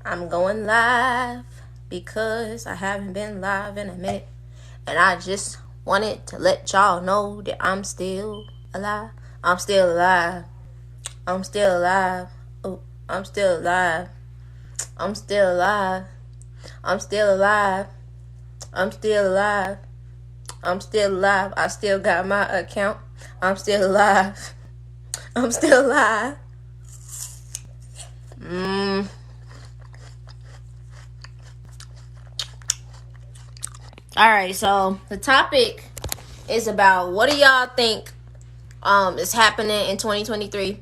I'm going live because I haven't been live in a minute. And I just wanted to let y'all know that I'm still alive. I'm still alive. I'm still alive. Oh, I'm still alive. I'm still alive. I'm still alive. I'm still alive. I'm still alive. I still got my account. I'm still alive. I'm still alive. Alright, so the topic is about what do y'all think is happening in 2023.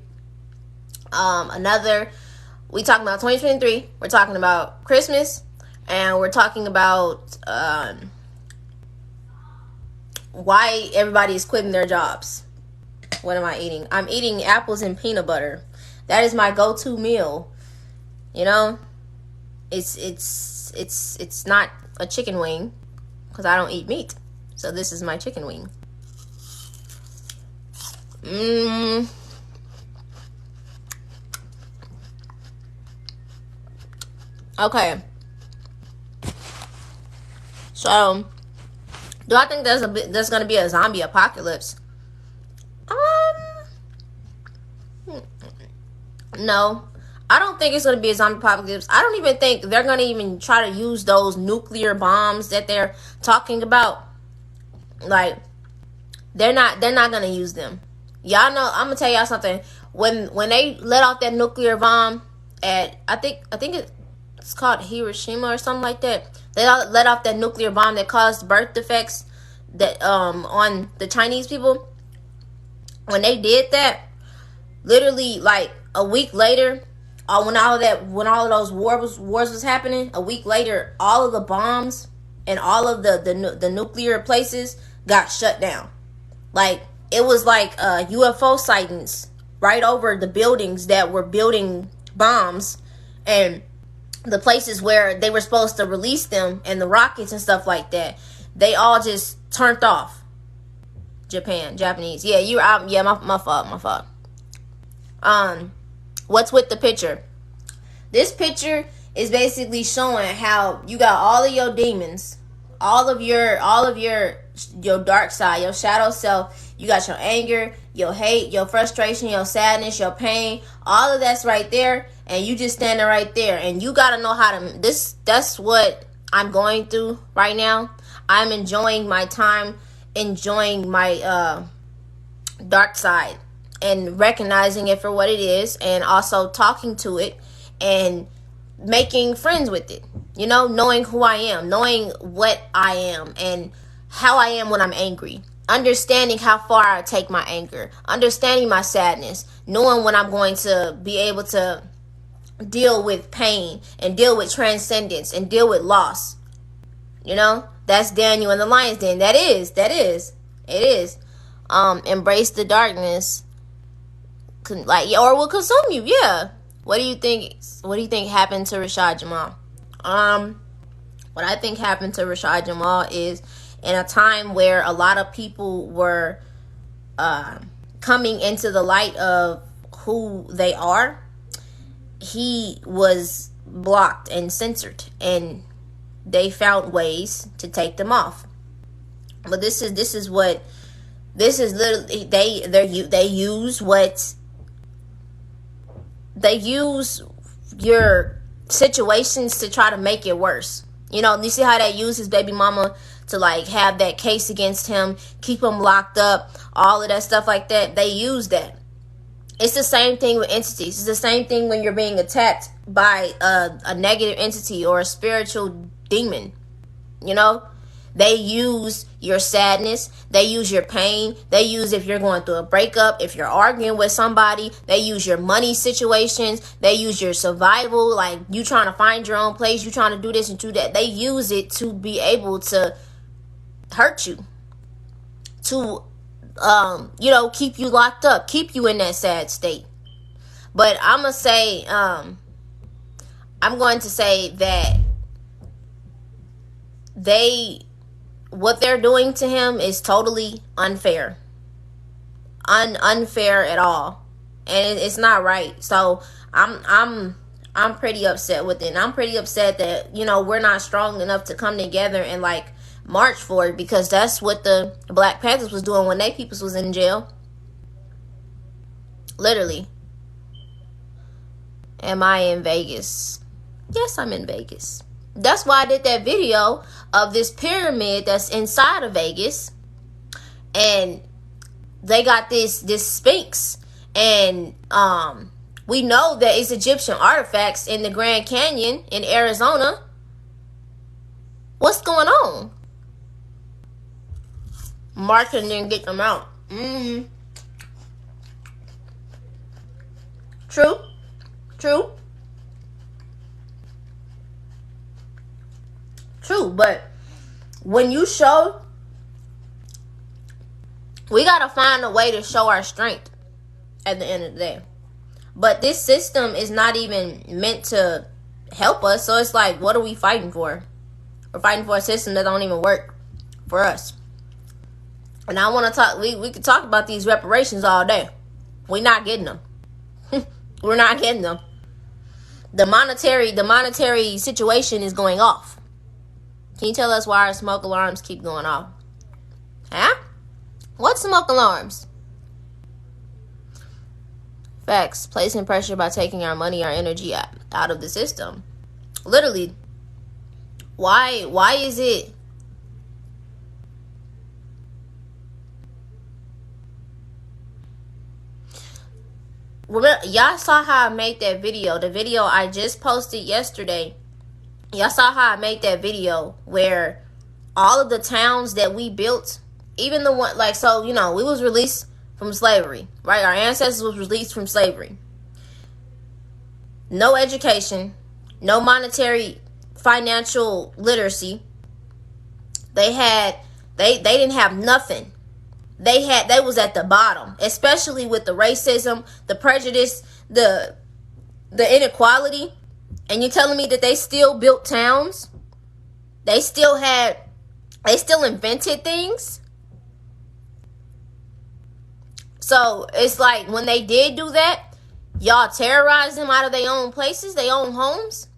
We talking about 2023. We're talking about Christmas, and we're talking about why everybody is quitting their jobs. What am I eating? I'm eating apples and peanut butter. That is my go-to meal. You know, it's not a chicken wing because I don't eat meat. So this is my chicken wing. Okay. So, do I think there's gonna be a zombie apocalypse? No. I don't think it's gonna be a zombie apocalypse. I don't even think they're gonna even try to use those nuclear bombs that they're talking about. Like, they're not gonna use them. Y'all know, I'm gonna tell y'all something. When they let off that nuclear bomb at I think it's called Hiroshima or something like that. They let off that nuclear bomb that caused birth defects that on the Chinese people. When they did that, literally like a week later, when all of those wars was happening, a week later, all of the bombs and all of the nuclear places got shut down. Like, it was like UFO sightings right over the buildings that were building bombs, and the places where they were supposed to release them and the rockets and stuff like that, they all just turned off. Japanese. Yeah, my fault. What's with the picture? This picture is basically showing how you got all of your demons, all of your dark side, your shadow self. You got your anger, your hate, your frustration, your sadness, your pain. All of that's right there, and you just standing right there. And you gotta know how to. That's what I'm going through right now. I'm enjoying my time, enjoying my dark side, and recognizing it for what it is, and also talking to it and making friends with it. You know, knowing who I am, knowing what I am, and how I am when I'm angry. Understanding how far I take my anger. Understanding my sadness. Knowing when I'm going to be able to deal with pain and deal with transcendence and deal with loss. You know, that's Daniel in the Lion's Den. That is. It is. Embrace the darkness. Or will consume you. Yeah. What do you think happened to Rashad Jamal? What I think happened to Rashad Jamal is, in a time where a lot of people were coming into the light of who they are, he was blocked and censored, and they found ways to take them off. But this is literally they use your situations to try to make it worse. You know, you see how they use his baby mama to like have that case against him, keep him locked up, all of that stuff like that. They use that. It's the same thing with entities. It's the same thing when you're being attacked by a negative entity or a spiritual demon. You know, they use your sadness. They use your pain. They use if you're going through a breakup, if you're arguing with somebody. They use your money situations. They use your survival, like you trying to find your own place. You trying to do this and do that. They use it to be able to hurt you, to keep you locked up, keep you in that sad state. But I'm going to say that what they're doing to him is totally unfair. Unfair at all. And it's not right. So I'm I'm pretty upset with it. And I'm pretty upset that, you know, we're not strong enough to come together and like march for it, because that's what the Black Panthers was doing when they peoples was in jail. Literally. Am I in Vegas? Yes, I'm in Vegas. That's why I did that video of this pyramid that's inside of Vegas. And they got this Sphinx. And we know that it's Egyptian artifacts in the Grand Canyon in Arizona. What's going on? Martin didn't get them out. True. True, but when you show, we gotta find a way to show our strength at the end of the day. But this system is not even meant to help us, so it's like, what are we fighting for? We're fighting for a system that don't even work for us. And I want to talk, we could talk about these reparations all day. We're not getting them. We're not getting them. The monetary situation is going off. Can you tell us why our smoke alarms keep going off? Huh? What smoke alarms? Facts. Placing pressure by taking our money, our energy out of the system. Literally. Why is it? Remember, y'all saw how I made that video. The video I just posted yesterday. Y'all saw how I made that video where all of the towns that we built, even the one, like, so, you know, we was released from slavery, right? Our ancestors was released from slavery. No education, no monetary, financial literacy. They didn't have nothing. They was at the bottom, especially with the racism, the prejudice, the inequality. And you're telling me that they still built towns? They still invented things? So it's like, when they did do that, y'all terrorized them out of their own places, their own homes?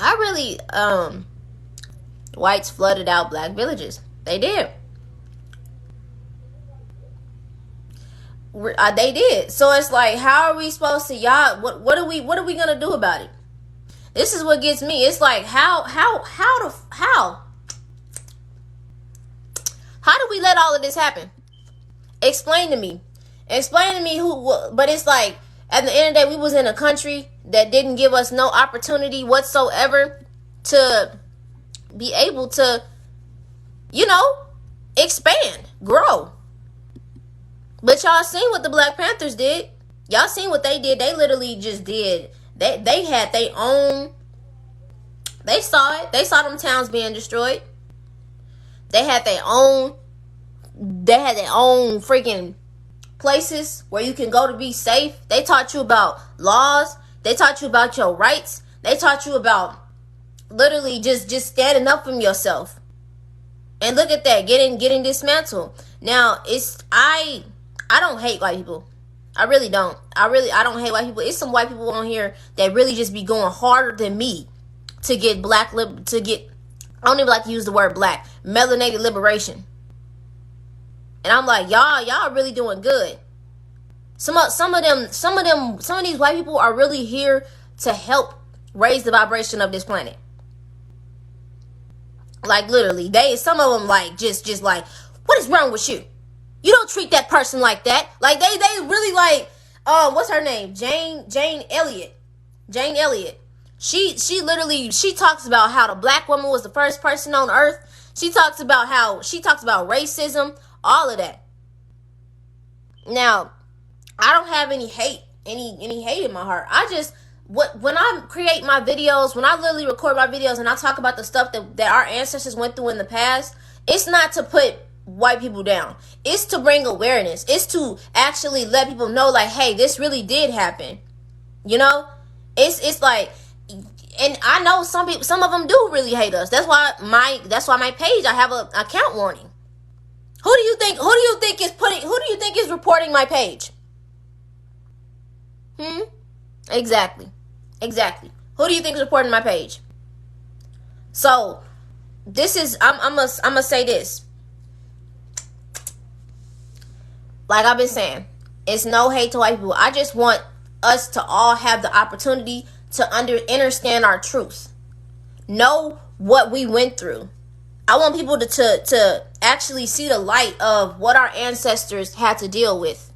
I really, whites flooded out black villages. They did. They did. So it's like, how are we supposed to, y'all, what are we gonna do about it? This is what gets me. It's like, how do we let all of this happen? Explain to me who. But it's like, at the end of the day, we was in a country that didn't give us no opportunity whatsoever to be able to, you know, expand, grow. But y'all seen what the Black Panthers did. Y'all seen what they did. They literally just did. They had their own. They saw it. They saw them towns being destroyed. They had their own. They had their own freaking places where you can go to be safe. They taught you about laws. They taught you about your rights. They taught you about literally just standing up for yourself. And look at that, getting dismantled. Now, I don't hate white people. I really don't. I don't hate white people. It's some white people on here that really just be going harder than me to get I don't even like to use the word black, melanated liberation. And I'm like, y'all really doing good. Some of these white people are really here to help raise the vibration of this planet. Like, literally, some of them like just like, what is wrong with you? You don't treat that person like that. Like, they really like, what's her name? Jane Elliott. Jane Elliott. She talks about how the black woman was the first person on earth. She talks about racism, all of that. Now, I don't have any hate in my heart. When I create my videos, when I literally record my videos and I talk about the stuff that our ancestors went through in the past, it's not to put white people down. It's to bring awareness. It's to actually let people know, like, hey, this really did happen. You know, it's like, and I know some people, some of them do really hate us. That's why my page, I have a account warning. Who do you think is reporting my page? Exactly. Who do you think is reporting my page? So this is, I'm gonna say this. Like I've been saying, it's no hate to white people. I just want us to all have the opportunity to understand our truth. Know what we went through. I want people to actually see the light of what our ancestors had to deal with.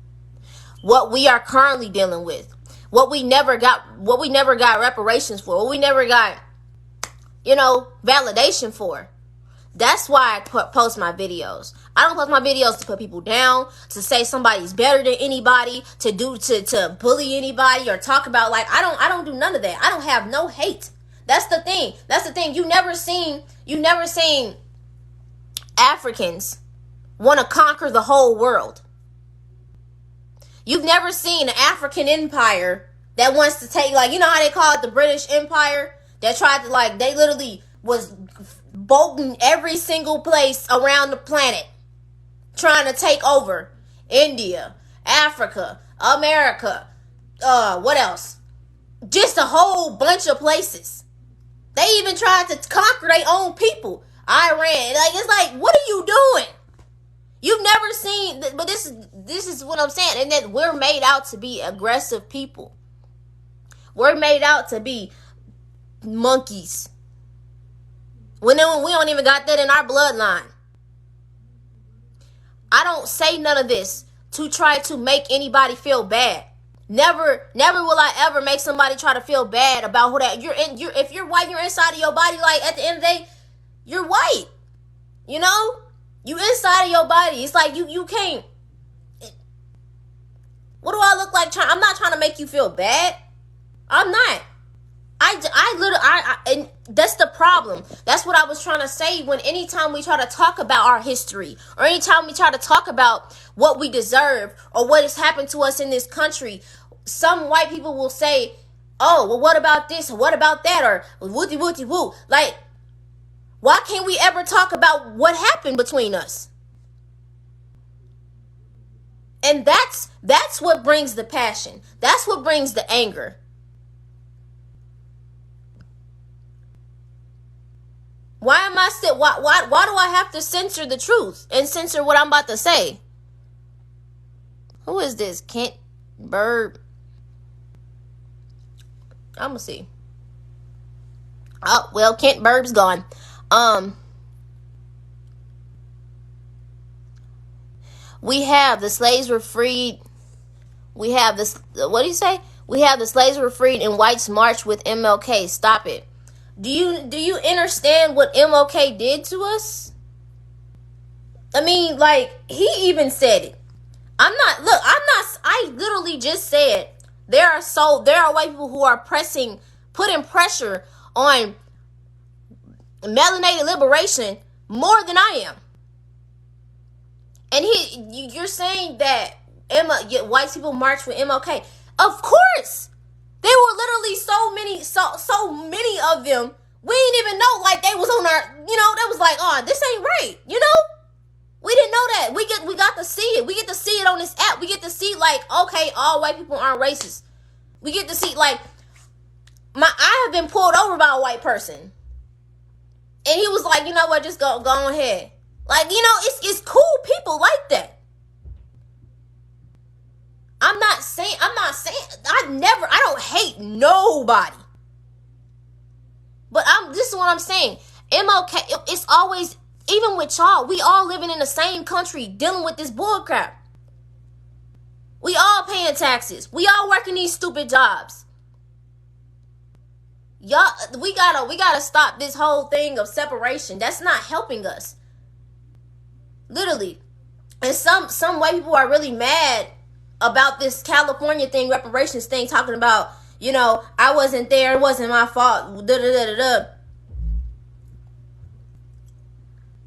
What we are currently dealing with. What we never got reparations for. What we never got, validation for. That's why I post my videos. I don't post my videos to put people down, to say somebody's better than anybody, to bully anybody or talk about, like, I don't do none of that. I don't have no hate. That's the thing. You never seen Africans want to conquer the whole world. You've never seen an African empire that wants to take, like, you know how they call it the British Empire? That tried to, like, they literally was bolting every single place around the planet, trying to take over India, Africa, America, what else? Just a whole bunch of places. They even tried to conquer their own people. Iran, like, it's like, what are you doing? You've never seen, but this is what I'm saying, and that we're made out to be aggressive people. We're made out to be monkeys. When we don't even got that in our bloodline. I don't say none of this to try to make anybody feel bad. Never will I ever make somebody try to feel bad about who that if you're white, you're inside of your body, like, at the end of the day, you're white. You know? You inside of your body. It's like you can't. What do I look like? I'm not trying to make you feel bad. I'm not. And that's the problem. That's what I was trying to say when anytime we try to talk about our history or anytime we try to talk about what we deserve or what has happened to us in this country, some white people will say, oh, well, what about this? Or what about that? Or wooty wooty woo. Like, why can't we ever talk about what happened between us? And that's what brings the passion. That's what brings the anger. Why do I have to censor the truth and censor what I'm about to say? Who is this? Kent Burb? I'm gonna see. Oh, well, Kent Burb's gone. We have the slaves were freed. We have this. What do you say? We have the slaves were freed and whites marched with MLK. Stop it. Do you understand what MLK did to us? I mean, like, he even said it. I literally just said there are white people who are putting pressure on melanated liberation more than I am. And you're saying that white people march with MLK. Of course. There were literally so many of them. We didn't even know, like, they was on our, that was like, oh, this ain't right, We didn't know that. We got to see it. We get to see it on this app. We get to see, like, okay, all white people aren't racist. We get to see, like, I have been pulled over by a white person. And he was like, you know what, just go ahead. Like, it's cool people like that. I'm not saying, I don't hate nobody. But this is what I'm saying. MLK, it's always, even with y'all, we all living in the same country dealing with this bullcrap. We all paying taxes. We all working these stupid jobs. Y'all, we gotta stop this whole thing of separation. That's not helping us. Literally. And some white people are really mad about this California thing, reparations thing, talking about, I wasn't there, it wasn't my fault,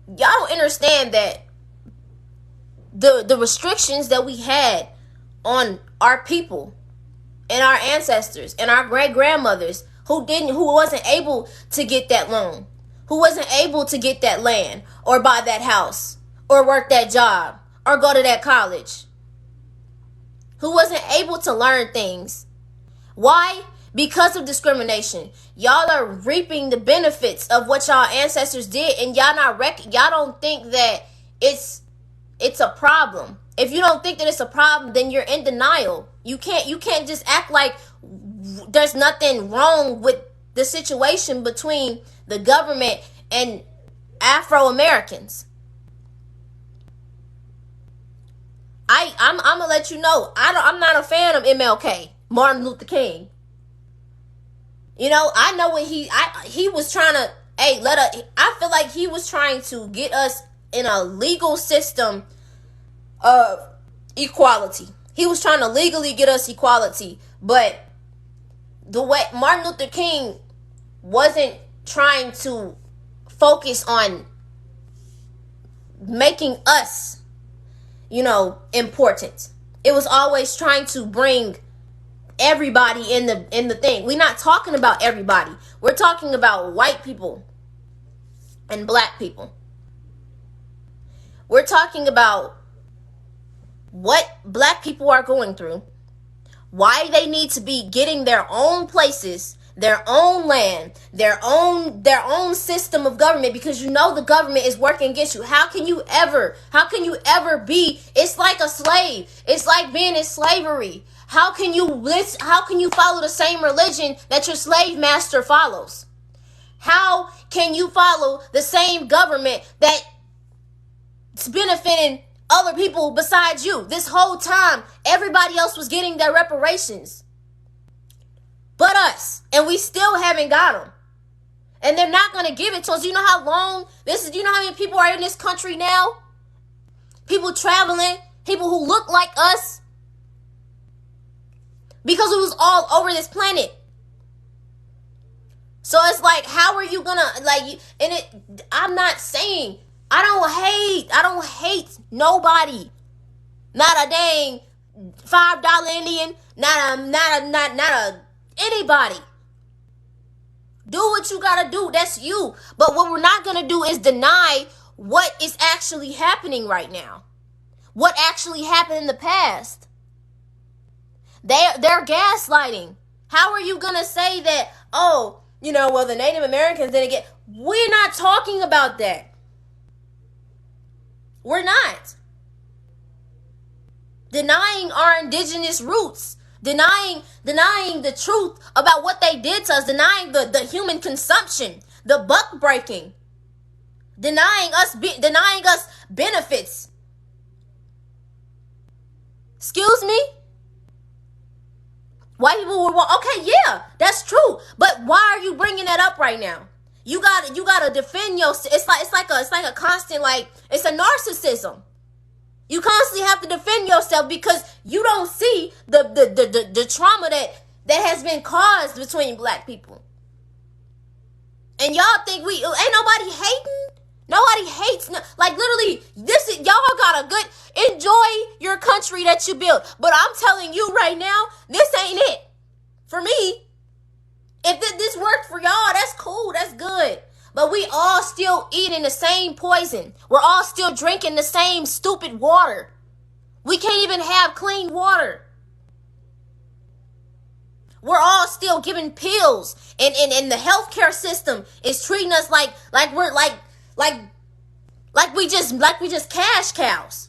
Y'all don't understand that the restrictions that we had on our people and our ancestors and our great grandmothers who wasn't able to get that loan, who wasn't able to get that land or buy that house or work that job or go to that college, who wasn't able to learn things. Why? Because of discrimination. Y'all are reaping the benefits of what y'all ancestors did, and y'all don't think that it's a problem. If you don't think that it's a problem, then you're in denial. You can't just act like there's nothing wrong with the situation between the government and Afro Americans. I'm gonna let you know, I'm not a fan of MLK, Martin Luther King. You know, I know what he was trying to, I feel like he was trying to get us in a legal system of equality. He was trying to legally get us equality, but the way Martin Luther King wasn't trying to focus on making us, important. It was always trying to bring everybody in the thing. We're not talking about everybody. We're talking about white people and black people. We're talking about what black people are going through, why they need to be getting their own places, their own land, their own system of government, because the government is working against you. How can you ever be, it's like a slave. It's like being in slavery. How can you follow the same religion that your slave master follows? How can you follow the same government that's benefiting other people besides you? This whole time, everybody else was getting their reparations but us, and we still haven't got them. And they're not going to give it to us. You know how long this is? You know how many people are in this country now? People traveling, people who look like us, because it was all over this planet. So it's like, how are you gonna, I'm not saying, I don't hate nobody. Not a dang $5 Indian, not a anybody. Do what you gotta do. That's you. But what we're not gonna do is deny what is actually happening right now. What actually happened in the past. They're gaslighting. How are you gonna say that, the Native Americans didn't get... We're not talking about that. We're not. Denying our indigenous roots. Denying the truth about what they did to us. Denying the human consumption. The buck breaking. Denying us benefits. Excuse me? White people were... Okay, yeah, that's true. But why are you bringing that up right now? You gotta defend yourself. It's like a constant, it's a narcissism. You constantly have to defend yourself because you don't see the trauma that has been caused between black people. And y'all think ain't nobody hating? Nobody hates. Literally, y'all got a good... Enjoy your country that you built. But I'm telling you right now, this ain't it. For me, if this worked for y'all, that's cool. That's good. But we all still eating the same poison. We're all still drinking the same stupid water. We can't even have clean water. We're all still giving pills. And the healthcare system is treating us like we're like we just cash cows.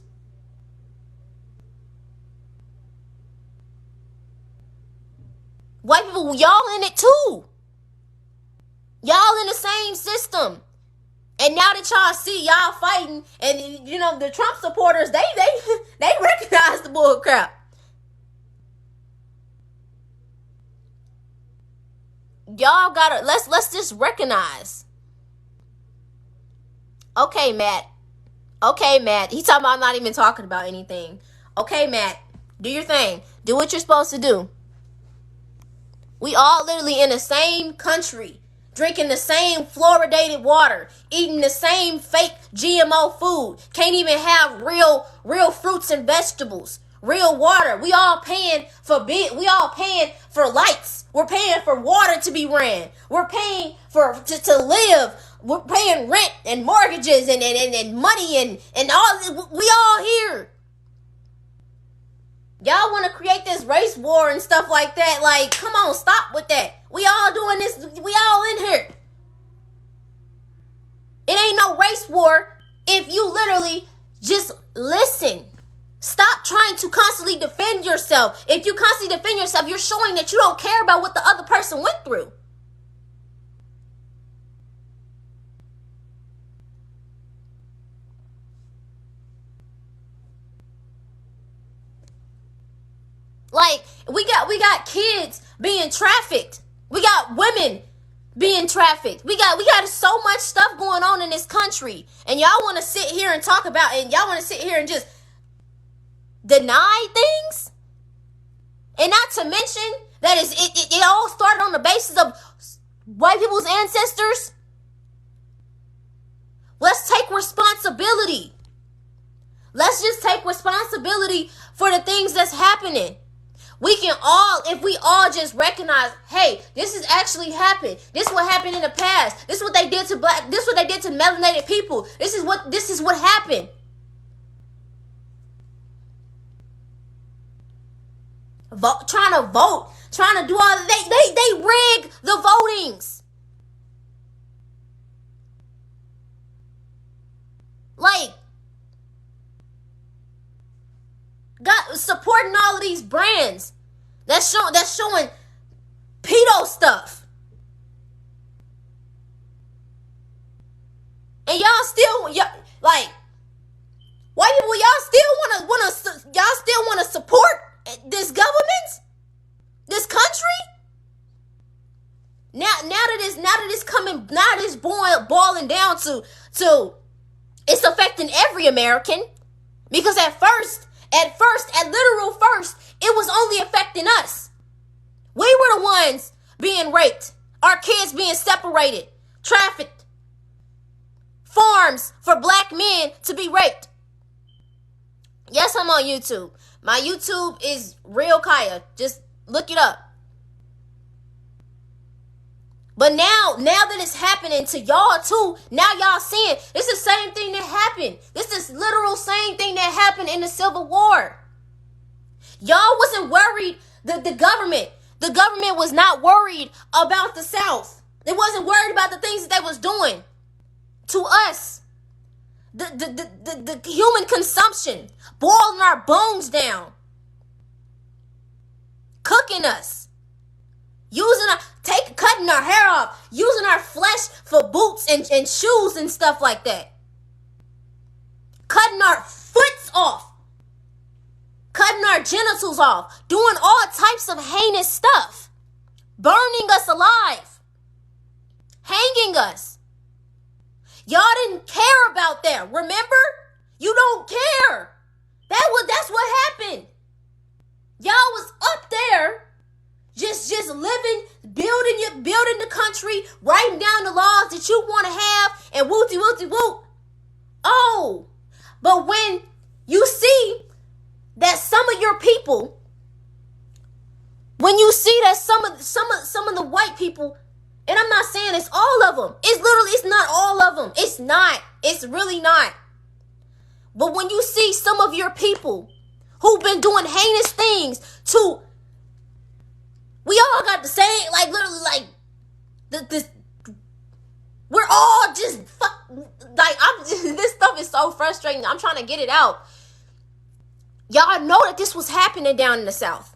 White people, y'all in it too. Y'all in the same system. And now that y'all see y'all fighting, and the Trump supporters, they recognize the bull crap. Y'all gotta let's just recognize. Okay, Matt. He's talking about not even talking about anything. Okay, Matt. Do your thing. Do what you're supposed to do. We all literally in the same country drinking the same fluoridated water, eating the same fake GMO food, can't even have real fruits and vegetables, real water. We all paying for lights. We're paying for water to be ran. We're paying to live. We're paying rent and mortgages and money and all. We all here. Y'all want to create this race war and stuff like that. Like, come on, stop with that. We all doing this. We all in here. It ain't no race war if you literally just listen. Stop trying to constantly defend yourself. If you constantly defend yourself, you're showing that you don't care about what the other person went through. Like, we got kids being trafficked. We got women being trafficked. We got so much stuff going on in this country. And y'all want to sit here and talk about, and y'all want to sit here and just deny things? And not to mention that it all started on the basis of white people's ancestors. Let's take responsibility. Let's just take responsibility for the things that's happening. We can all, if we all just recognize, hey, this has actually happened. This is what happened in the past. This is what they did to this is what they did to melanated people. This is what happened. Trying to vote, trying to do all they rig the votings. Like, supporting all of these brands that's showing pedo stuff, and y'all still like white people. Y'all still wanna support this government, this country. Now that it's boiling down to it's affecting every American, because at literal first, it was only affecting us. We were the ones being raped, our kids being separated, trafficked, farms for black men to be raped. Yes, I'm on YouTube. My YouTube is Real Kaya. Just look it up. But now that it's happening to y'all too, now y'all seeing it's the same thing that happened. This is literal same thing that happened in the Civil War. Y'all wasn't worried. The government was not worried about the South. They wasn't worried about the things that they was doing to us. The human consumption, boiling our bones down, cooking us. Cutting our hair off, using our flesh for boots and shoes and stuff like that. Cutting our foots off. Cutting our genitals off. Doing all types of heinous stuff. Burning us alive. Hanging us. Y'all didn't care about that, remember? You don't care. That's what happened. Y'all was up there just living, building the country, writing down the laws that you want to have, and whoop. Oh, but when you see that some of your people, when you see that some of the white people, and I'm not saying it's all of them. It's not all of them. It's not. It's really not. But when you see some of your people who've been doing heinous things to, we all got the same, like literally, like we're all just this stuff is so frustrating. I'm trying to get it out. Y'all know that this was happening down in the South.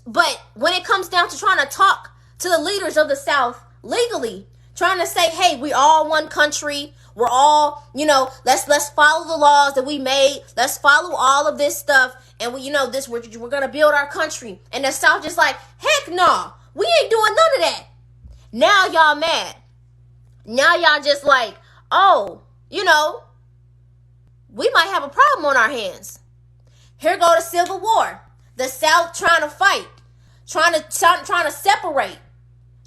But when it comes down to trying to talk to the leaders of the South legally, trying to say, hey, we all one country. We're all, let's follow the laws that we made. Let's follow all of this stuff. And we're going to build our country. And the South just like, heck no, we ain't doing none of that. Now y'all mad. Now y'all just like, oh, we might have a problem on our hands. Here go the Civil War. The South trying to fight, trying to separate.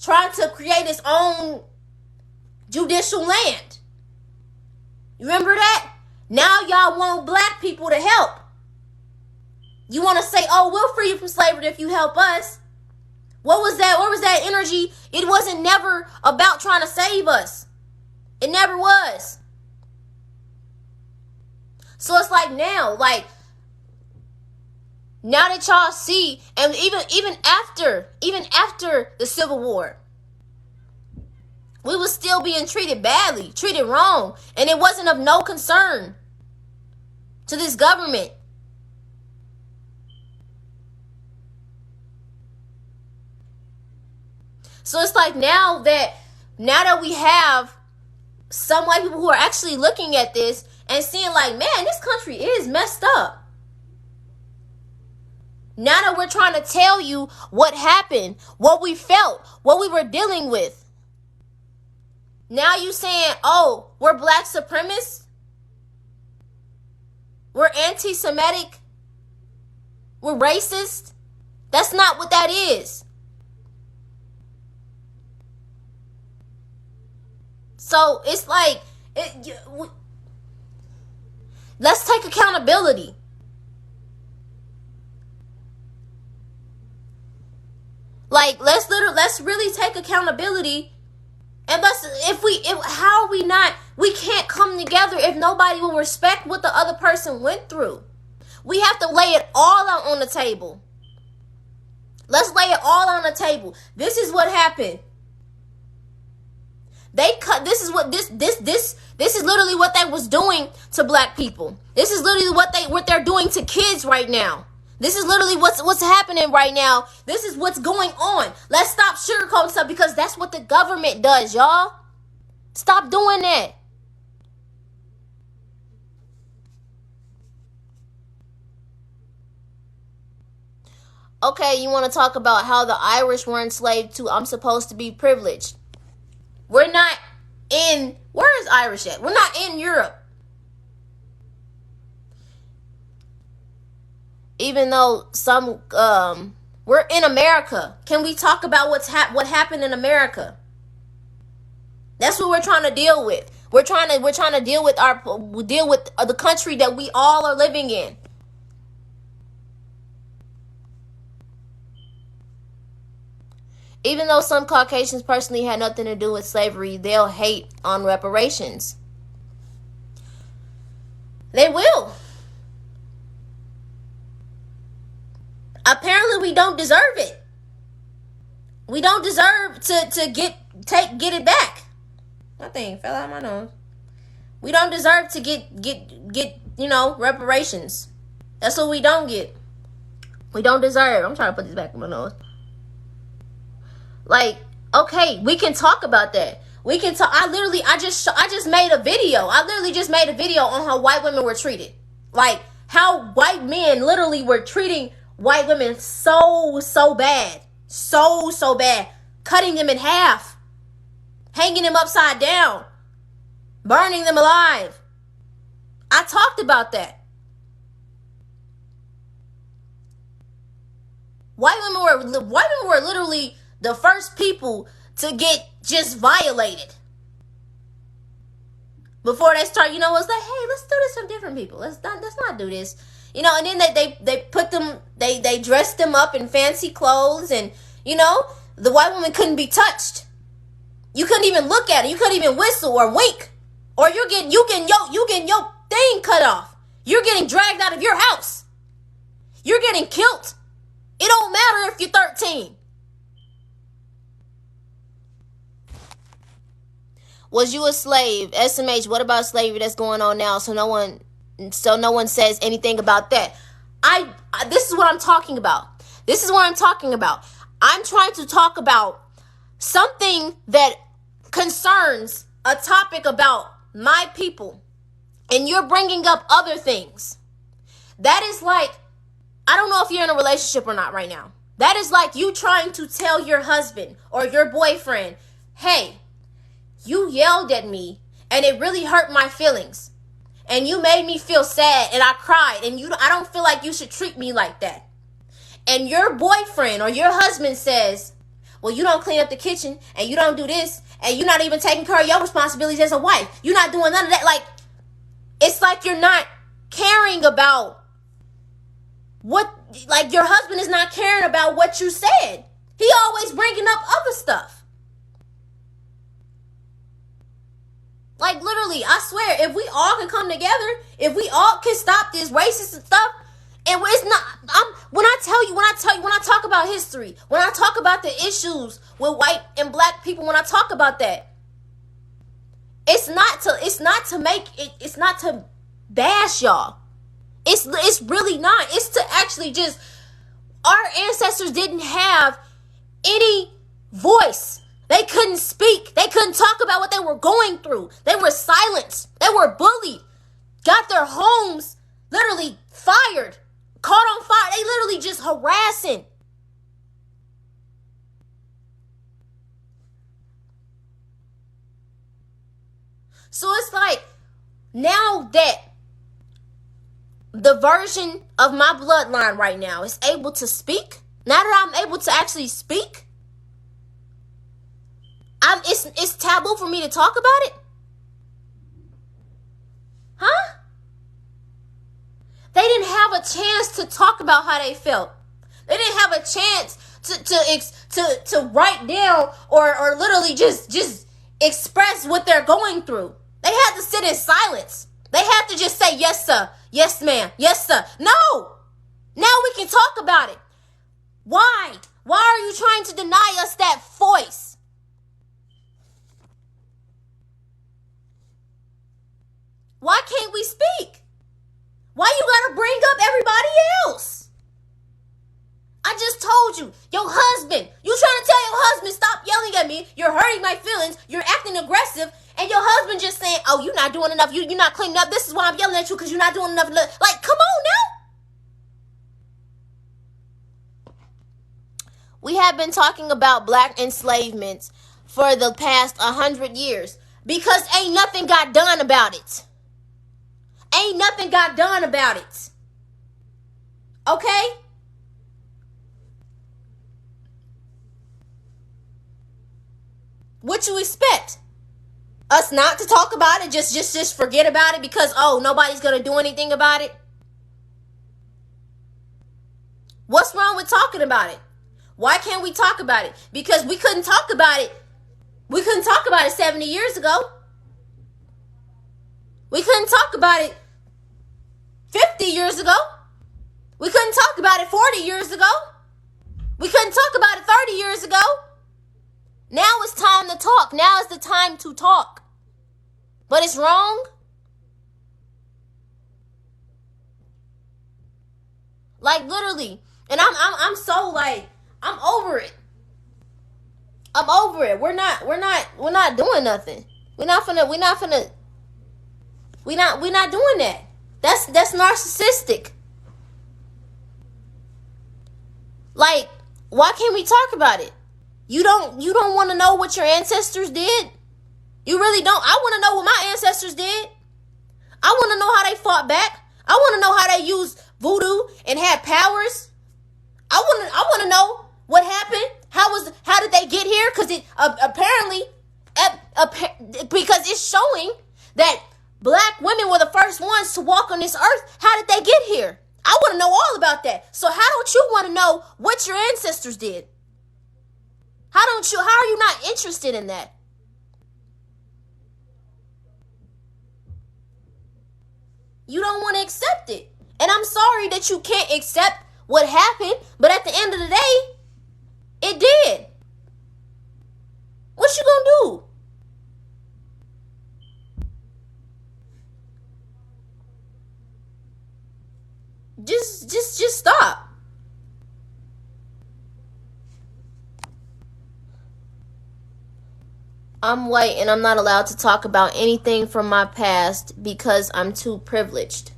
trying to create its own judicial land. You remember that? Now y'all want black people to help. You want to say, oh, we'll free you from slavery if you help us. What was that? What was that energy? It wasn't never about trying to save us. It never was. So it's like now that y'all see, and even after the Civil War, we was still being treated badly, treated wrong, and it wasn't of no concern to this government. So it's like now that we have some white people who are actually looking at this and seeing like, man, this country is messed up. Now that we're trying to tell you what happened, what we felt, what we were dealing with. Now you saying, oh, we're black supremacists? We're anti-Semitic? We're racist? That's not what that is. So it's like, let's take accountability. Like, let's really take accountability. And how are we not, we can't come together if nobody will respect what the other person went through. We have to lay it all out on the table. Let's lay it all on the table. This is what happened. This is literally what they was doing to black people. This is literally what they're doing to kids right now. This is literally what's happening right now. This is what's going on. Let's stop sugarcoating stuff because that's what the government does, y'all. Stop doing that. Okay, you want to talk about how the Irish were enslaved too. I'm supposed to be privileged. We're not in, where is Irish at? We're not in Europe. Even though we're in America. Can we talk about what happened in America? That's what we're trying to deal with. We're trying to deal with the country that we all are living in. Even though some Caucasians personally had nothing to do with slavery, they'll hate on reparations. They will. Apparently we don't deserve it. We don't deserve to get it back. My thing fell out of my nose. We don't deserve to get reparations. That's what we don't get. We don't deserve. I'm trying to put this back in my nose. Like, okay, we can talk about that. We can talk. I just made a video. I literally just made a video on how white women were treated. Like, how white men literally were treating white women so bad. So bad. Cutting them in half. Hanging them upside down. Burning them alive. I talked about that. White women were literally the first people to get just violated. Before they start, it's like, hey, let's do this for different people. Let's not do this. And then they put them, they dressed them up in fancy clothes, and the white woman couldn't be touched. You couldn't even look at it. You couldn't even whistle or wink. Or you getting your thing cut off. You're getting dragged out of your house. You're getting killed. It don't matter if you're 13. Was you a slave? SMH, what about slavery that's going on now? So no one says anything about that. This is what I'm talking about. I'm trying to talk about something that concerns a topic about my people. And you're bringing up other things. That is like, I don't know if you're in a relationship or not right now. That is like you trying to tell your husband or your boyfriend, hey, you yelled at me and it really hurt my feelings. And you made me feel sad and I cried, and I don't feel like you should treat me like that. And your boyfriend or your husband says, well, you don't clean up the kitchen and you don't do this and you're not even taking care of your responsibilities as a wife. You're not doing none of that. Like, it's like you're not caring about what, like your husband is not caring about what you said. He always bringing up other stuff. Like, literally, I swear, if we all can come together, if we all can stop this racist stuff, and it's not, when I talk about history, when I talk about the issues with white and black people, when I talk about that, it's not to bash y'all. It's really not. It's to actually just, our ancestors didn't have any voice. They couldn't speak. They couldn't talk about what they were going through. They were silenced. They were bullied. Got their homes literally fired. Caught on fire. They literally just harassing. So it's like, now that the version of my bloodline right now is able to speak, now that I'm able to actually speak, it's taboo for me to talk about it? Huh? They didn't have a chance to talk about how they felt. They didn't have a chance to write down or literally just express what they're going through. They had to sit in silence. They had to just say, yes, sir. Yes, ma'am. Yes, sir. No. Now we can talk about it. Why? Why are you trying to deny us that voice? Why can't we speak? Why you gotta bring up everybody else? I just told you, your husband, you trying to tell your husband, stop yelling at me, you're hurting my feelings, you're acting aggressive, and your husband just saying, oh, you're not doing enough, you're not cleaning up, this is why I'm yelling at you, because you're not doing enough. Like, come on now. We have been talking about black enslavement for the past 100 years because ain't nothing got done about it. Ain't nothing got done about it. Okay? What you expect? Us not to talk about it? Just forget about it because, oh, nobody's going to do anything about it? What's wrong with talking about it? Why can't we talk about it? Because we couldn't talk about it. We couldn't talk about it 70 years ago. We couldn't talk about it 50 years ago. We couldn't talk about it 40 years ago. We couldn't talk about it 30 years ago. Now it's time to talk. Now is the time to talk. But it's wrong. Like, literally. And I'm so like, I'm over it. I'm over it. We're not doing nothing. We're not doing that. That's narcissistic. Like, why can't we talk about it? You don't want to know what your ancestors did? You really don't. I want to know what my ancestors did. I want to know how they fought back. I want to know how they used voodoo and had powers. I want to know what happened. How did they get here? Because it apparently because it's showing that black women were the first ones to walk on this earth. How did they get here? I want to know all about that. So how don't you want to know what your ancestors did? How are you not interested in that? You don't want to accept it. And I'm sorry that you can't accept what happened, but at the end of the day, it did. What you gonna do? Just stop. I'm white and I'm not allowed to talk about anything from my past because I'm too privileged.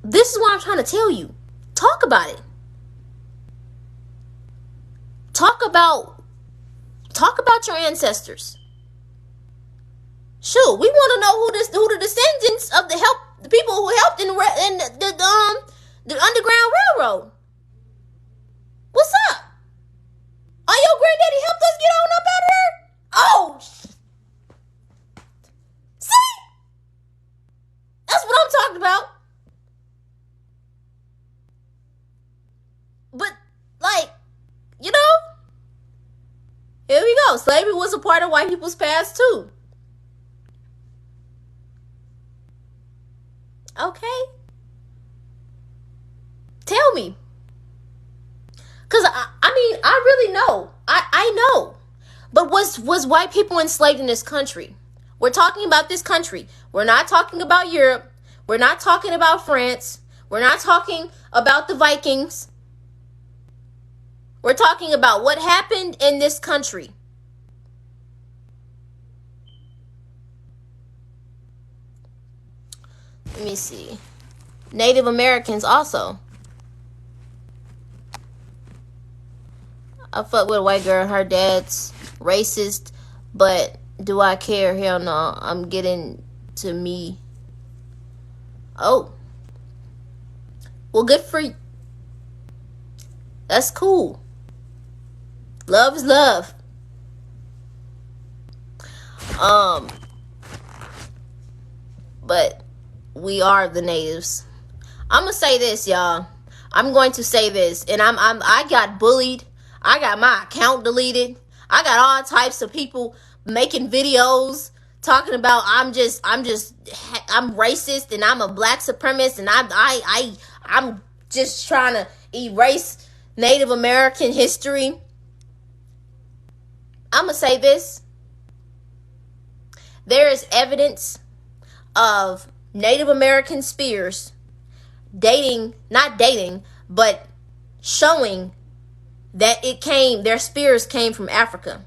This is what I'm trying to tell you. Talk about it. Talk about your ancestors. Shoot, we want to know who the descendants of the people who helped in the Underground Railroad. talked about. But, like, you know, here we go. Slavery was a part of white people's past, too. Okay? Tell me. Because, I mean, I really know. I know. But was white people enslaved in this country? We're talking about this country. We're not talking about Europe. We're not talking about France. We're not talking about the Vikings. We're talking about what happened in this country. Let me see. Native Americans also. I fuck with a white girl. Her dad's racist, but do I care? Hell no. I'm getting to me. Oh. Well, good for you. That's cool. Love is love. But we are the natives. I'm gonna say this, y'all. I'm going to say this, and I got bullied. I got my account deleted. I got all types of people making videos talking about I'm racist and I'm a black supremacist and I'm just trying to erase Native American history. I'm gonna say this. There is evidence of Native American spears not dating, but showing that their spears came from Africa.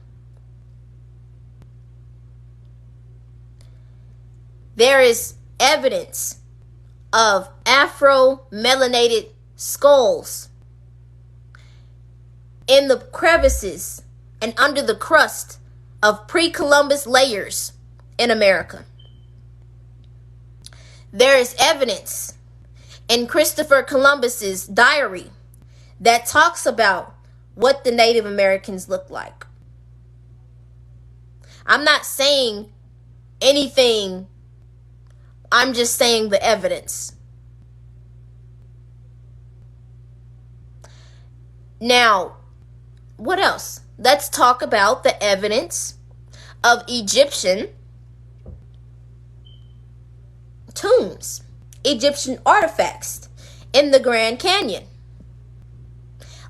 There is evidence of Afro-melanated skulls in the crevices and under the crust of pre-Columbus layers in America. There is evidence in Christopher Columbus's diary that talks about what the Native Americans look like. I'm not saying anything. I'm just saying the evidence. Now, what else? Let's talk about the evidence of Egyptian tombs, Egyptian artifacts in the Grand Canyon.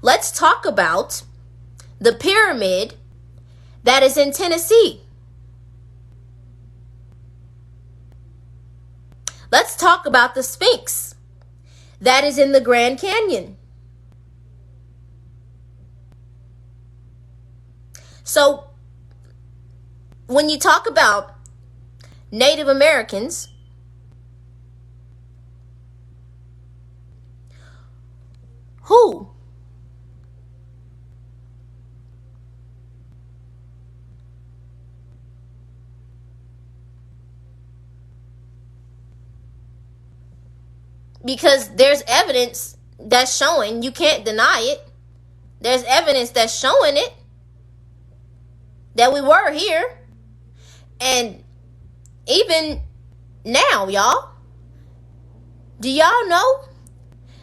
Let's talk about the pyramid that is in Tennessee. Let's talk about the Sphinx that is in the Grand Canyon. So, when you talk about Native Americans, who? Because there's evidence that's showing, you can't deny it. There's evidence that's showing it, that we were here. And even now, y'all, do y'all know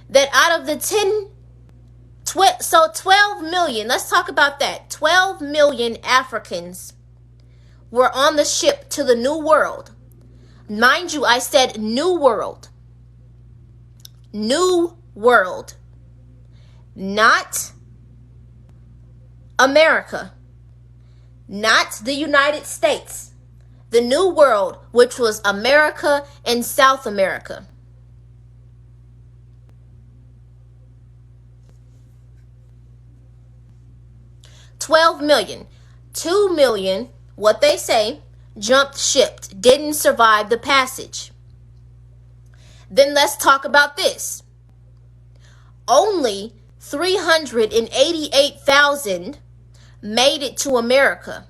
that out of the 12 million, let's talk about that. 12 million Africans were on the ship to the New World. Mind you, I said New World. New World. Not America. Not the United States. The New World, which was America and South America. $12 million. 2 million, what they say, jumped ship, didn't survive the passage. Then let's talk about this. Only 388,000 made it to America.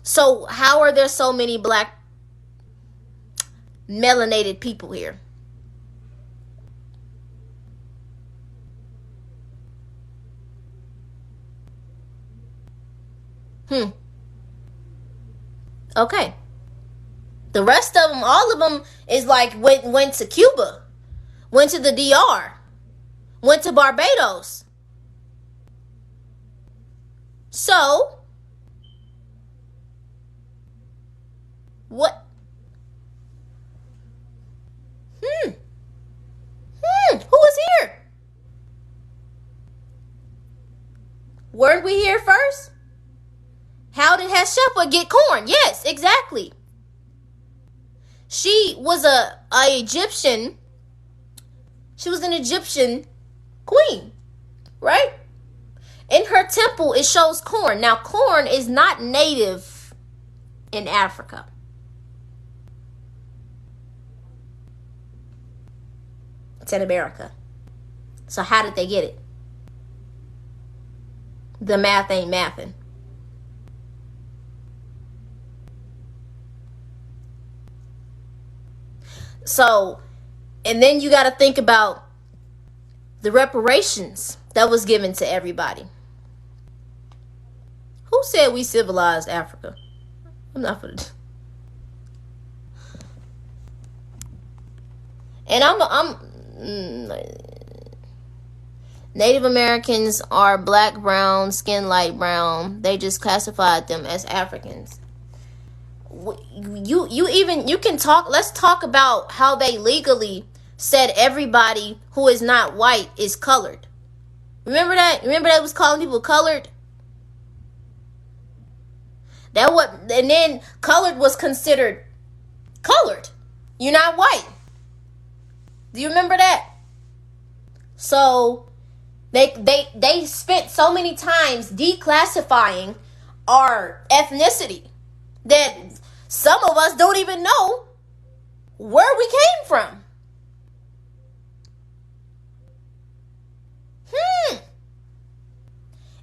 So how are there so many black melanated people here? Okay. The rest of them, all of them, is like went to Cuba, went to the DR, went to Barbados. So, what? Who was here? Weren't we here first? How did Hatshepsut get corn? Yes, exactly. She was a Egyptian. She was an Egyptian queen, right? In her temple, it shows corn. Now, corn is not native in Africa. It's in America. So how did they get it? The math ain't mathing. So, and then you got to think about the reparations that was given to everybody. Who said we civilized Africa? I'm not for the... And Native Americans are black, brown, skin light brown. They just classified them as Africans. You can talk. Let's talk about how they legally said everybody who is not white is colored. Remember that? Remember that was calling people colored? And then colored was considered colored. You're not white. Do you remember that? So they spent so many times declassifying our ethnicity that some of us don't even know where we came from.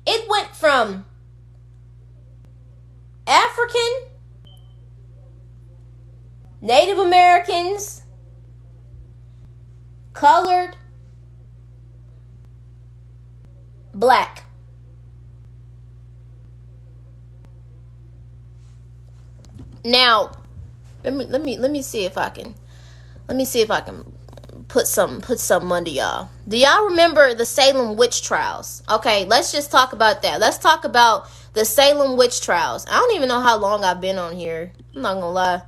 It went from African, Native Americans, colored, black. Now, let me see if I can put something under y'all. Do y'all remember the Salem witch trials? Okay, let's just talk about that. Let's talk about the Salem witch trials. I don't even know how long I've been on here. I'm not gonna lie.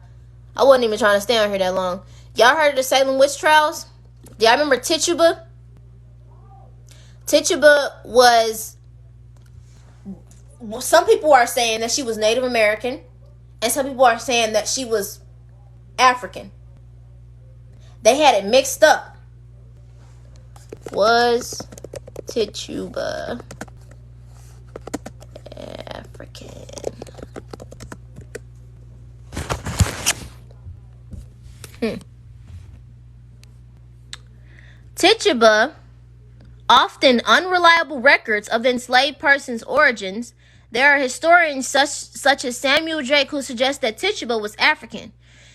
I wasn't even trying to stay on here that long. Y'all heard of the Salem witch trials? Do y'all remember Tituba? Tituba was... Some people are saying that she was Native American, and some people are saying that she was African. They had it mixed up. Was Tituba African? Tituba, often unreliable records of the enslaved person's origins. There are historians such as Samuel Drake who suggest that Tituba was African.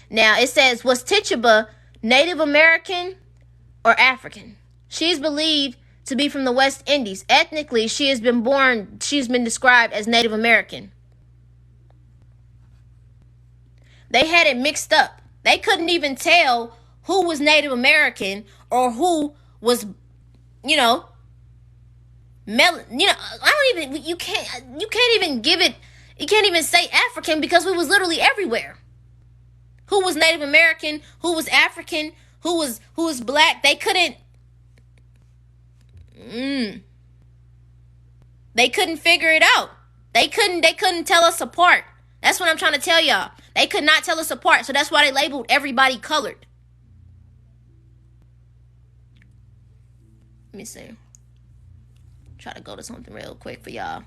Now, it says, was Tituba Native American or African? She is believed to be from the West Indies. Ethnically, she's been described as Native American. They had it mixed up. They couldn't even tell who was Native American or who was, I don't even, you can't even give it, you can't even say African because we was literally everywhere. Who was Native American, who was African, who was black, they couldn't figure it out. They couldn't tell us apart. That's what I'm trying to tell y'all. They could not tell us apart, so that's why they labeled everybody colored. Let me see. Try to go to something real quick for y'all.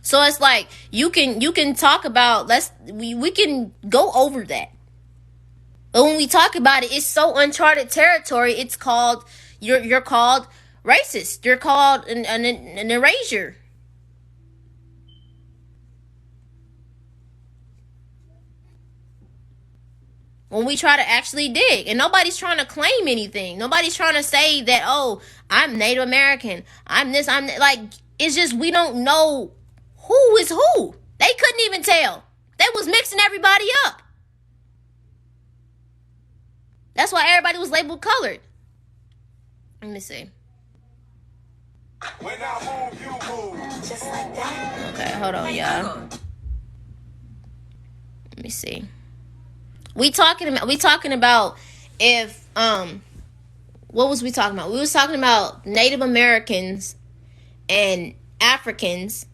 So it's like you can talk about we can go over that. But when we talk about it, it's so uncharted territory. It's called you're called racist. You're called an erasure. when we try to actually dig. And nobody's trying to claim anything. Nobody's trying to say that, oh, I'm Native American. I'm this, I'm that. Like, it's just we don't know who is who. They couldn't even tell. They was mixing everybody up. That's why everybody was labeled colored. Let me see. When I move, you move. Just like that. Okay, hold on, y'all. Let me see. We talking about if what was we talking about? We was talking about Native Americans and Africans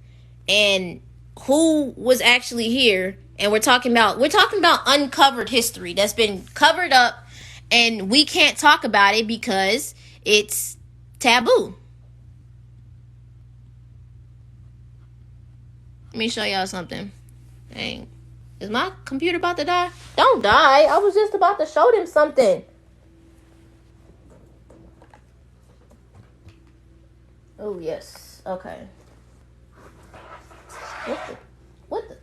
and who was actually here, and we're talking about uncovered history that's been covered up, and we can't talk about it because it's taboo. Let me show y'all something. Dang. Is my computer about to die? Don't die. I was just about to show them something. Oh, yes. Okay. What the?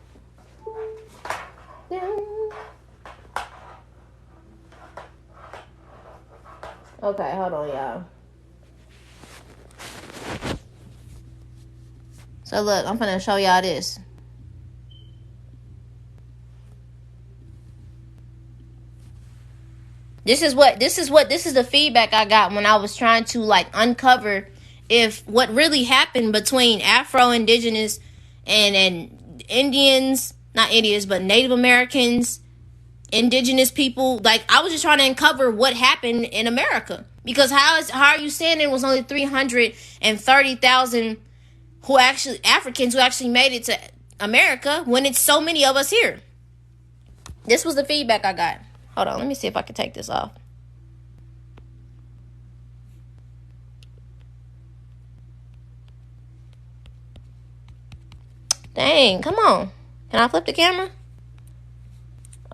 Okay, hold on, y'all. So look, I'm gonna show y'all this. This is the feedback I got when I was trying to like uncover if what really happened between Afro-Indigenous and Indians, not Indians, but Native Americans, indigenous people. Like, I was just trying to uncover what happened in America. Because how are you saying it was only 330,000 Africans who actually made it to America when it's so many of us here? This was the feedback I got. Hold on, let me see if I can take this off. Dang, come on. Can I flip the camera?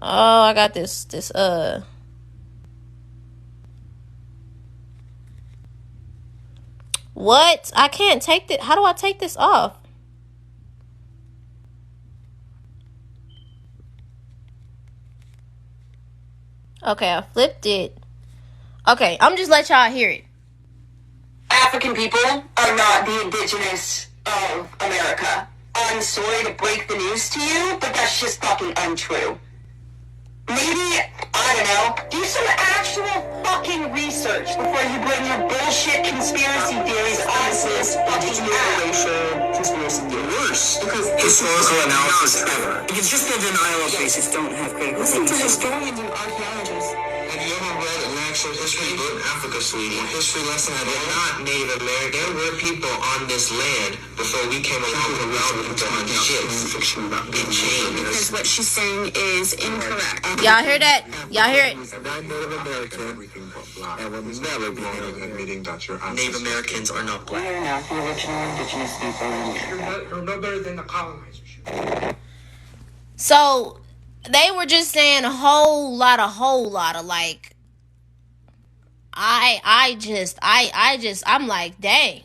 Oh, I got this What? I can't take this. How do I take this off? Okay, I flipped it. Okay, I'm just let y'all hear it. African people are not the indigenous of America. I'm sorry to break the news to you, but that's just fucking untrue. Maybe, I don't know, do some actual fucking research before you bring your bullshit conspiracy theories onto this fucking app. Conspiracy theory. Worse, because historical analysis ever. If it's just a denial of basis, don't have critical thinking. Listen to historians and archaeologists. Have you ever read an actual history book? Africa, sweetie. History lesson that they're not Native American. There were people on this land before we came along with allowed people on ships. Being chained. Because what she's saying is incorrect. Y'all hear that? Y'all hear it? I'm not Native American, and will never be admitting that you're Native Americans are not black. We are not the original indigenous people in America. You're no better than the colonizers. So they were just saying a whole lot of like, I'm like, dang.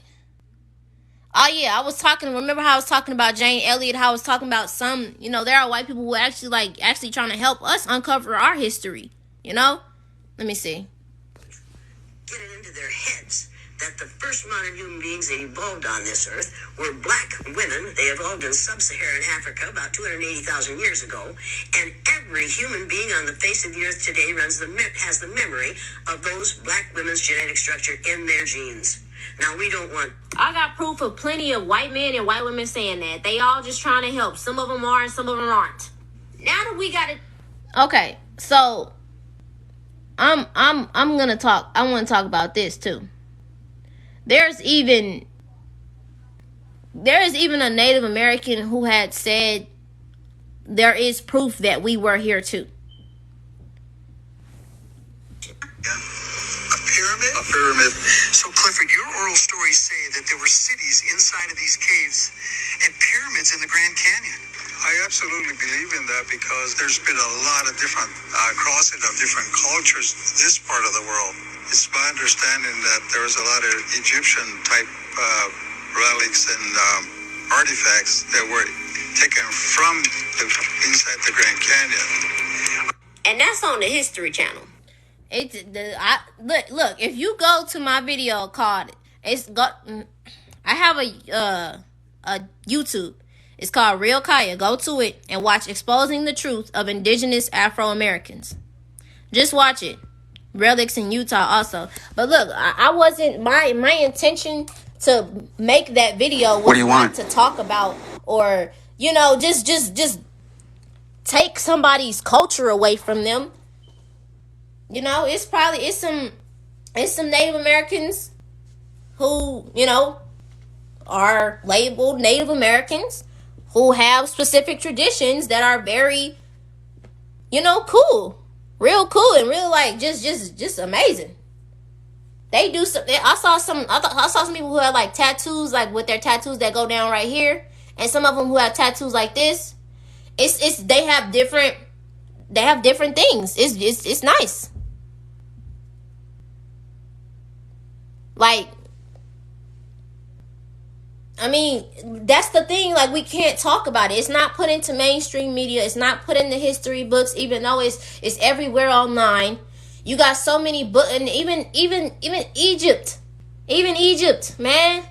Oh yeah, remember how I was talking about Jane Elliott, how I was talking about some, there are white people who actually trying to help us uncover our history, Let me see. Get it into their heads that the first modern human beings that evolved on this earth were black women. They evolved in sub-Saharan Africa about 280,000 years ago. And every human being on the face of the earth today has the memory of those black women's genetic structure in their genes. Now, we don't want... I got proof of plenty of white men and white women saying that. They all just trying to help. Some of them are and some of them aren't. Now that we got it... Okay, so... I'm gonna talk... I want to talk about this, too. There is even a Native American who had said there is proof that we were here, too. A pyramid. So, Clifford, your oral stories say that there were cities inside of these caves and pyramids in the Grand Canyon. I absolutely believe in that because there's been a lot of different crossing of different cultures in this part of the world. It's my understanding that there was a lot of Egyptian type relics and artifacts that were taken from inside the Grand Canyon. And that's on the History Channel. Look. If you go to my video called I have a YouTube. It's called Real Kaya. Go to it and watch Exposing the Truth of Indigenous Afro-Americans. Just watch it. Relics in Utah also. But look, I wasn't my intention to make that video was not to talk about or just take somebody's culture away from them. It's some Native Americans who, are labeled Native Americans who have specific traditions that are very, cool. Real cool and real just amazing. They do something. I saw some people who have like tattoos, like with their tattoos that go down right here, and some of them who have tattoos like this. They have different things. It's nice. Like, I mean, that's the thing. Like, we can't talk about it. It's not put into mainstream media. It's not put in the history books, even though it's everywhere online. You got so many books, and even Egypt, man.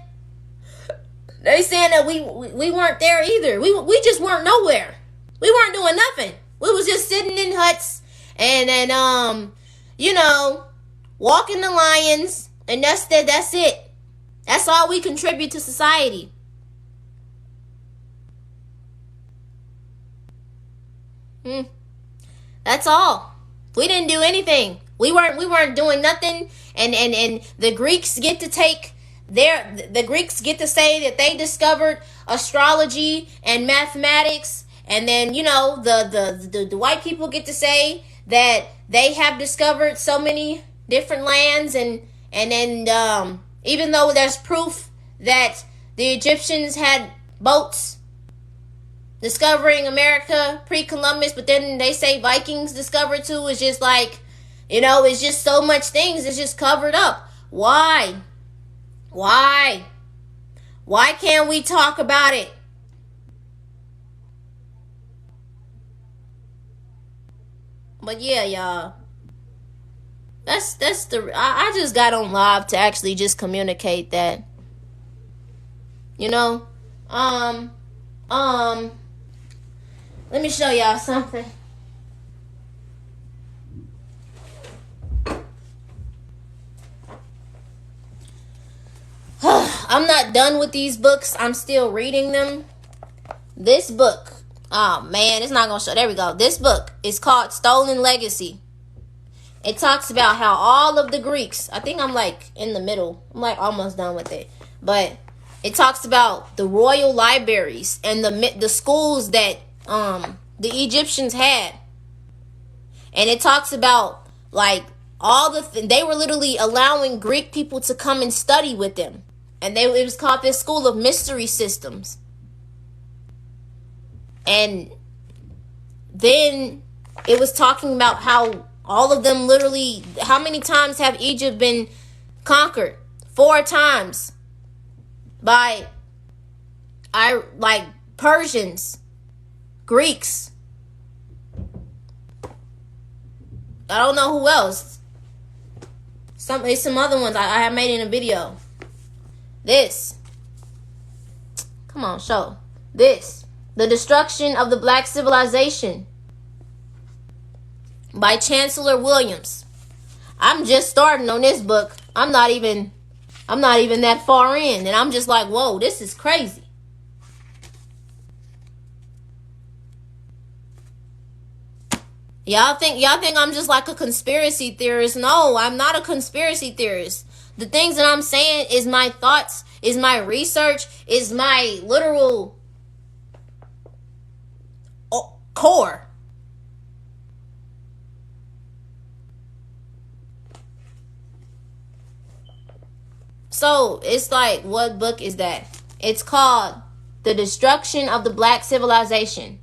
They saying that we weren't there either. We just weren't nowhere. We weren't doing nothing. We was just sitting in huts and walking the lions, and that's it. That's all we contribute to society. That's all. We didn't do anything. We weren't doing nothing. And the Greeks get to the Greeks get to say that they discovered astrology and mathematics, and then the white people get to say that they have discovered so many different lands, and then even though there's proof that the Egyptians had boats discovering America pre-Columbus, but then they say Vikings discovered too. It's just like, it's just so much things. It's just covered up. Why? Why can't we talk about it? But yeah, y'all. That's I just got on live to actually just communicate that. Let me show y'all something. I'm not done with these books. I'm still reading them. This book, oh man, it's not gonna show. There we go. This book is called Stolen Legacy. It talks about how all of the Greeks, I think I'm like in the middle. I'm like almost done with it. But it talks about the royal libraries and the schools that the Egyptians had. And it talks about like they were literally allowing Greek people to come and study with them. And it was called this School of Mystery Systems. And then it was talking about how all of them literally, how many times have Egypt been conquered? 4 times by Persians, Greeks. I don't know who else. Some other ones I have made in a video. This. Come on, show. This. The Destruction of the Black Civilization by Chancellor Williams. I'm just starting on this book. I'm not even that far in, and I'm just like, whoa, this is crazy. Y'all think I'm just like a conspiracy theorist? No, I'm not a conspiracy theorist. The things that I'm saying is my thoughts, is my research, is my literal core. So it's like, what book is that? It's called The Destruction of the Black Civilization.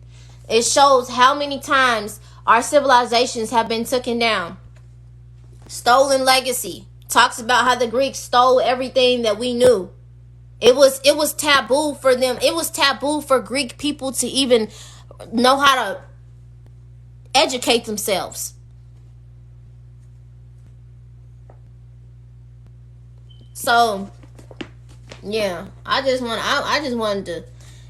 It shows how many times our civilizations have been taken down. Stolen Legacy talks about how the Greeks stole everything that we knew. It was taboo for them. It was taboo for Greek people to even know how to educate themselves. So, yeah, I just wanted to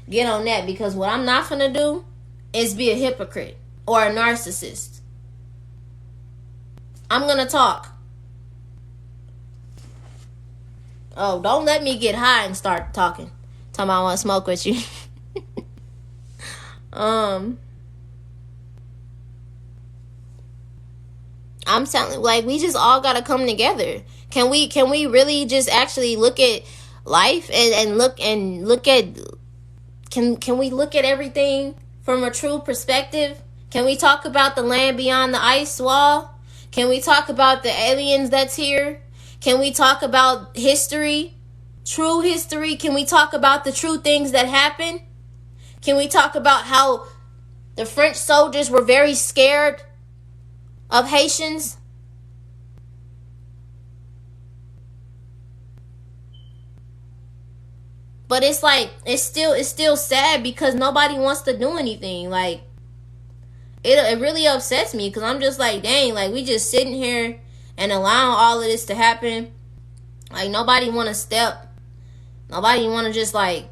get on that, because what I'm not gonna do is be a hypocrite or a narcissist. I'm gonna talk. Oh, don't let me get high and start talking. Tell me I want to smoke with you. I'm telling, like, we just all gotta come together. Can we really just actually look at life and look at, can we look at everything from a true perspective? Can we talk about the land beyond the ice wall? Can we talk about the aliens that's here? Can we talk about history? True history? Can we talk about the true things that happened? Can we talk about how the French soldiers were very scared of Haitians? But it's like, it's still sad because nobody wants to do anything. Like, it really upsets me, because I'm just like, dang, like, we just sitting here and allowing all of this to happen. Like, nobody want to step. Nobody want to just, like,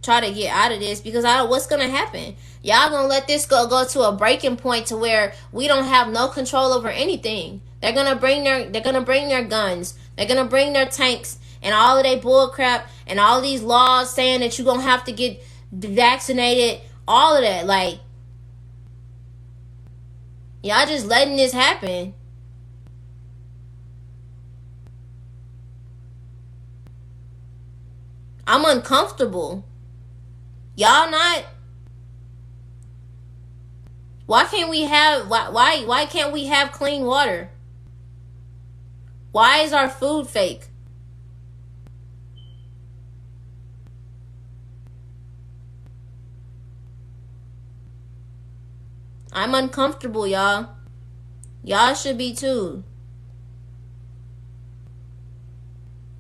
try to get out of this, because what's going to happen? Y'all going to let this go to a breaking point to where we don't have no control over anything. They're going to bring their guns. They're going to bring their tanks and all of their bull crap and all of these laws saying that you're going to have to get vaccinated. All of that. Like, y'all just letting this happen. I'm uncomfortable. Y'all not? Why can't we have clean water? Why is our food fake? I'm uncomfortable, y'all. Y'all should be too.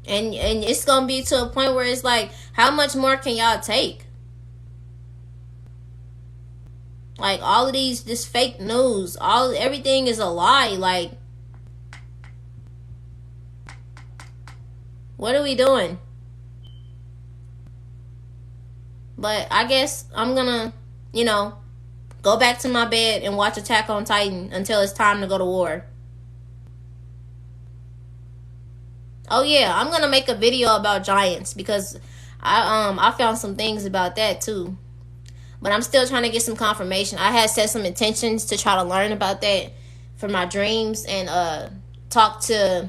And it's gonna be to a point where it's like, how much more can y'all take? Like, all of this fake news, everything is a lie. Like, what are we doing? But I guess I'm gonna, go back to my bed and watch Attack on Titan until it's time to go to war. Oh yeah, I'm gonna make a video about giants, because I found some things about that too. But I'm still trying to get some confirmation. I had set some intentions to try to learn about that for my dreams, and talk to,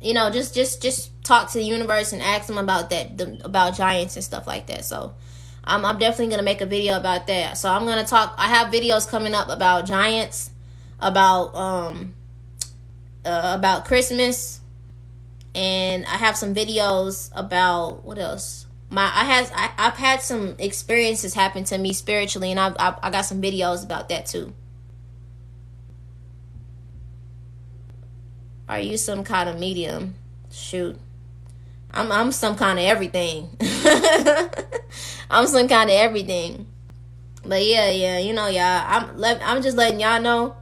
just talk to the universe and ask them about that, about giants and stuff like that. So I'm definitely gonna make a video about that. So I'm gonna talk. I have videos coming up about giants, about Christmas, and I have some videos about, what else? I've had some experiences happen to me spiritually, and I got some videos about that too. Are you some kind of medium? Shoot, I'm some kind of everything. I'm some kind of everything. But yeah, y'all. I'm just letting y'all know,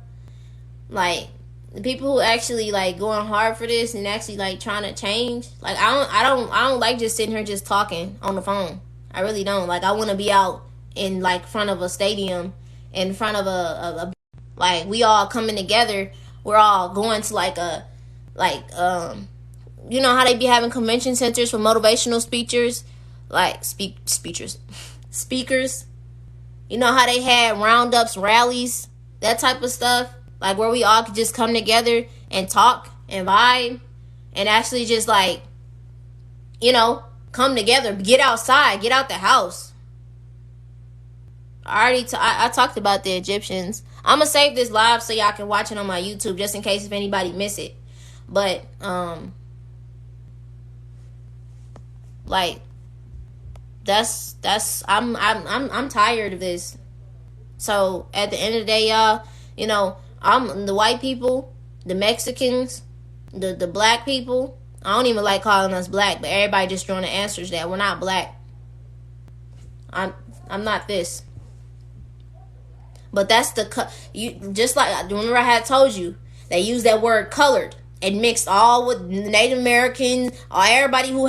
like, the people who actually, like, going hard for this and actually, like, trying to change. Like, I don't like just sitting here just talking on the phone. I really don't. Like, I want to be out in, like, front of a stadium, in front of a like, we all coming together. We're all going to, like, you know how they be having convention centers for motivational speakers? Like, speakers. You know how they had roundups, rallies, that type of stuff? Like, where we all could just come together and talk and vibe and actually just, like, come together, get outside, get out the house. I talked about the Egyptians. I'm going to save this live so y'all can watch it on my YouTube, just in case if anybody miss it. But, like, I'm tired of this. So at the end of the day, y'all, I'm the white people, the Mexicans, the black people. I don't even like calling us black, but everybody just throwing the answers that we're not black. I'm not this. But that's you just like remember I had told you they used that word colored and mixed all with Native Americans, or everybody who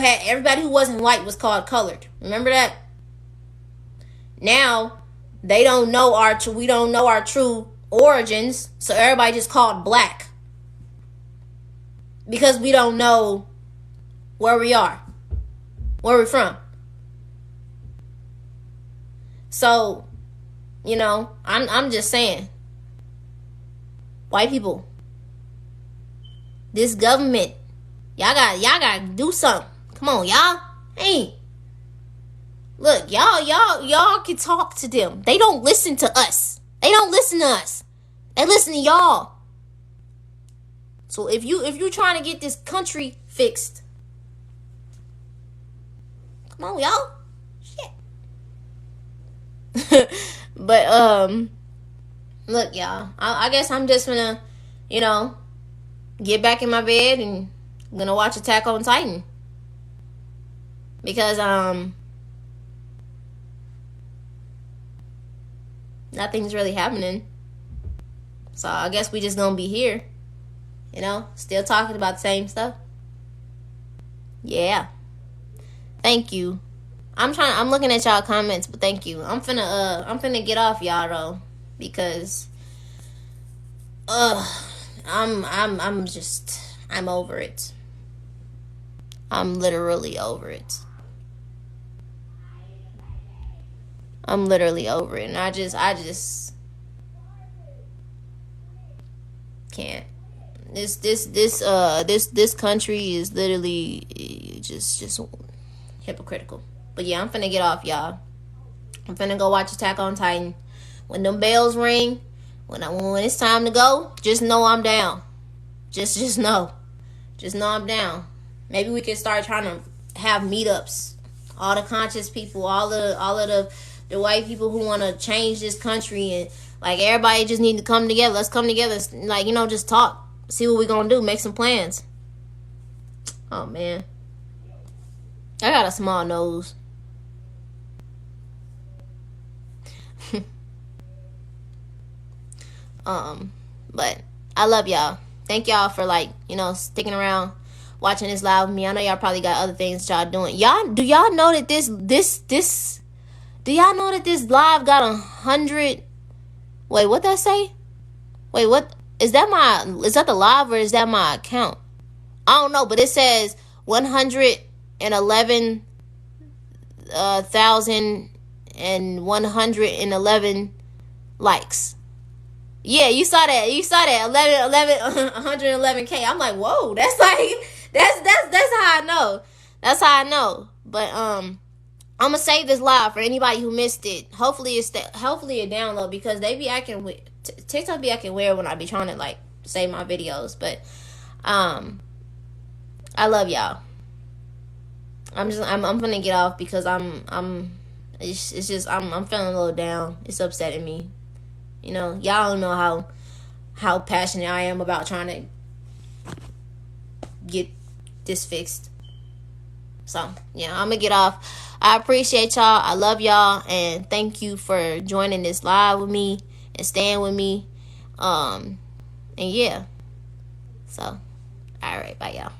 wasn't white was called colored. Remember that? Now we don't know our true origins, so everybody just called black because we don't know where we are, where we're from. So, I'm just saying, white people, this government, y'all gotta do something. Come on, y'all. Hey, look, y'all can talk to them. They don't listen to us. They listen to y'all. So if you trying to get this country fixed, come on, y'all. Shit. But look, y'all. I guess I'm just gonna, get back in my bed and I'm gonna watch Attack on Titan because nothing's really happening. So I guess we just gonna be here, still talking about the same stuff. Yeah. Thank you. I'm looking at y'all comments, but thank you. I'm finna get off y'all though, because I'm over it. I'm literally over it. And I just can't. This country is literally just hypocritical. But yeah, I'm finna get off, y'all. I'm finna go watch Attack on Titan. When them bells ring, when it's time to go, just know I'm down. Just know I'm down. Maybe we can start trying to have meetups. All the conscious people, all of the white people who want to change this country, and like everybody just need to come together. Let's come together, like just talk, see what we gonna do, make some plans. Oh man, I got a small nose. But I love y'all. Thank y'all for sticking around, watching this live with me. I know y'all probably got other things that y'all doing. Do y'all know that this live got 100? Wait, what that say? Wait, what is that? Is that the live or is that my account? I don't know, but it says 111,111 likes. Yeah, you saw that. 111K. I'm like, whoa, that's how I know. That's how I know. But I'm gonna save this live for anybody who missed it. Hopefully it download, because they be acting with TikTok be acting weird when I be trying to save my videos. But I love y'all. I'm gonna get off because I'm feeling a little down. It's upsetting me. Y'all don't know how passionate I am about trying to get this fixed. So, yeah, I'm going to get off. I appreciate y'all. I love y'all. And thank you for joining this live with me and staying with me. And yeah. So, all right. Bye, y'all.